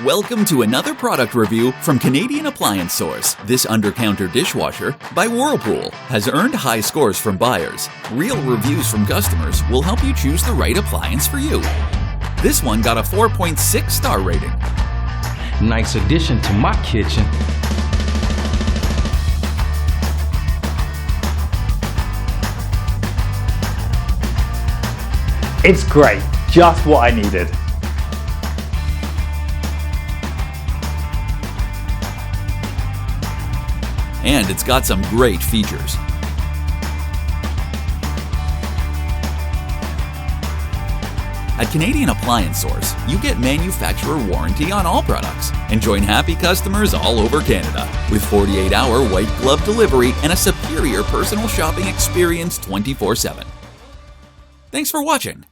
Welcome to another product review from Canadian Appliance Source. This Undercounter Dishwasher by Whirlpool has earned high scores from buyers. Real reviews from customers will help you choose the right appliance for you. This one got a 4.6 star rating. Nice addition to my kitchen. It's great, just what I needed. And it's got some great features. At Canadian Appliance Source, you get manufacturer warranty on all products and join happy customers all over Canada with 48-hour white glove delivery and a superior personal shopping experience 24/7. Thanks for watching.